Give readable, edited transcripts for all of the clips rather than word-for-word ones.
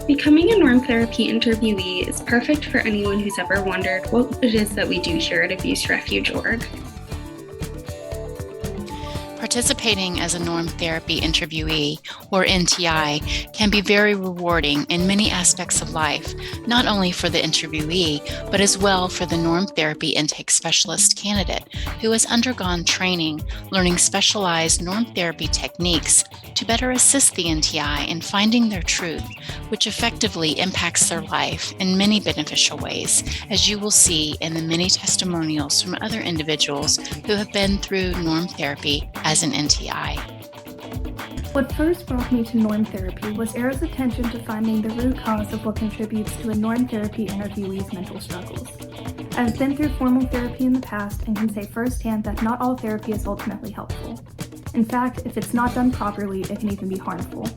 Becoming a Norm Therapy interviewee is perfect for anyone who's ever wondered what it is that we do here at Abuse Refuge Org. Participating as a Norm Therapy Interviewee, or NTI, can be very rewarding in many aspects of life, not only for the interviewee, but as well for the Norm Therapy Intake Specialist candidate who has undergone training, learning specialized Norm Therapy techniques to better assist the NTI in finding their truth, which effectively impacts their life in many beneficial ways, as you will see in the many testimonials from other individuals who have been through Norm Therapy as an NTI. What first brought me to Norm Therapy was Era's attention to finding the root cause of what contributes to a Norm Therapy interviewee's mental struggles. I have been through formal therapy in the past and can say firsthand that not all therapy is ultimately helpful. In fact, if it's not done properly, it can even be harmful.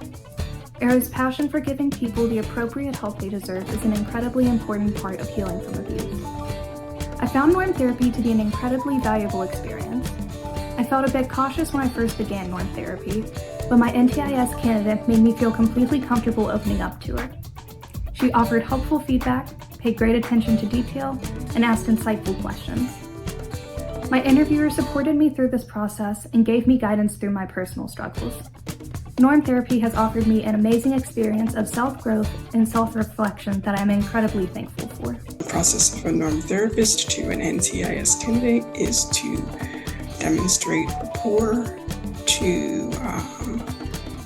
Era's passion for giving people the appropriate help they deserve is an incredibly important part of healing from abuse. I found Norm Therapy to be an incredibly valuable experience. I felt a bit cautious when I first began Norm Therapy, but my NTIS candidate made me feel completely comfortable opening up to her. She offered helpful feedback, paid great attention to detail, and asked insightful questions. My interviewer supported me through this process and gave me guidance through my personal struggles. Norm Therapy has offered me an amazing experience of self-growth and self-reflection that I'm incredibly thankful for. The process of a Norm therapist to an NTIS candidate is to demonstrate rapport, to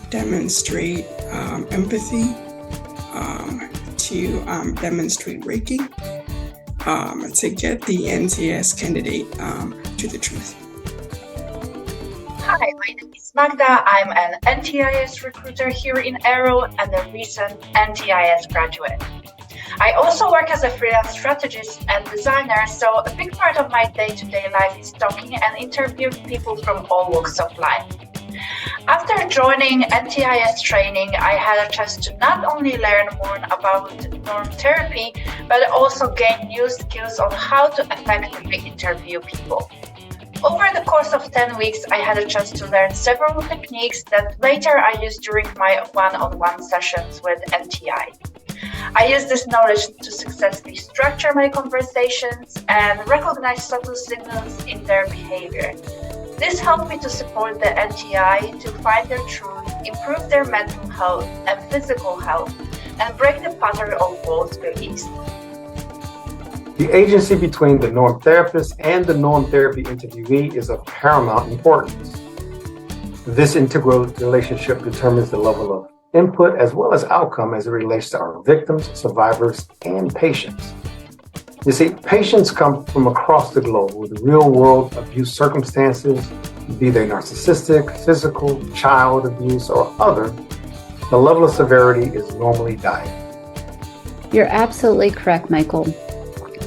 demonstrate empathy, to demonstrate raking, to get the NTIS candidate to the truth. Hi, my name is Magda. I'm an NTIS recruiter here in Aero and a recent NTIS graduate. I also work as a freelance strategist and designer, so a big part of my day-to-day life is talking and interviewing people from all walks of life. After joining NTIS training, I had a chance to not only learn more about Norm Therapy, but also gain new skills on how to effectively interview people. Over the course of 10 weeks, I had a chance to learn several techniques that later I used during my one-on-one sessions with NTI. I use this knowledge to successfully structure my conversations and recognize subtle signals in their behavior. This helped me to support the NTI to find their truth, improve their mental health and physical health, and break the pattern of false beliefs. The agency between the Norm therapist and the Norm Therapy interviewee is of paramount importance. This integral relationship determines the level of input as well as outcome as it relates to our victims, survivors, and patients. You see, patients come from across the globe with real-world abuse circumstances, be they narcissistic, physical, child abuse, or other. The level of severity is normally dire. You're absolutely correct, Michael.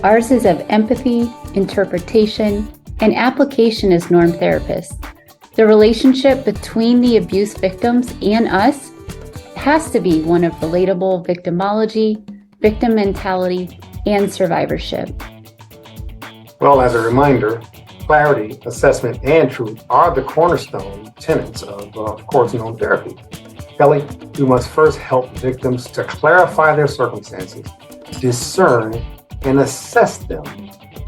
Ours is of empathy, interpretation, and application as Norm therapists. The relationship between the abuse victims and us has to be one of relatable victimology, victim mentality, and survivorship. Well, as a reminder, clarity, assessment, and truth are the cornerstone tenets of course, Norm Therapy. Kelly, we must first help victims to clarify their circumstances, discern and assess them,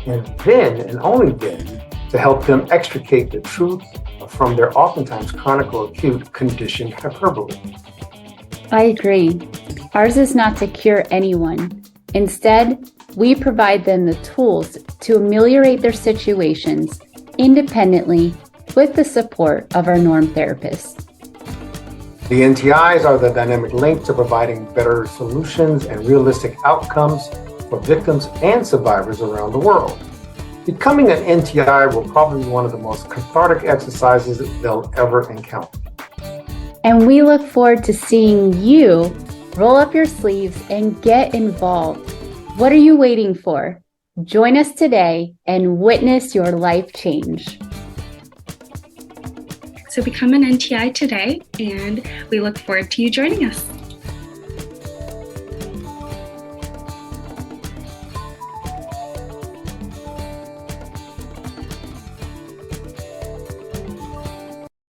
and then, and only then, to help them extricate the truth from their oftentimes chronic or acute conditioned hyperbole. I agree. Ours is not to cure anyone. Instead, we provide them the tools to ameliorate their situations independently with the support of our Norm therapists. The NTIs are the dynamic link to providing better solutions and realistic outcomes for victims and survivors around the world. Becoming an NTI will probably be one of the most cathartic exercises they'll ever encounter. And we look forward to seeing you roll up your sleeves and get involved. What are you waiting for? Join us today and witness your life change. So become an NTI today, and we look forward to you joining us.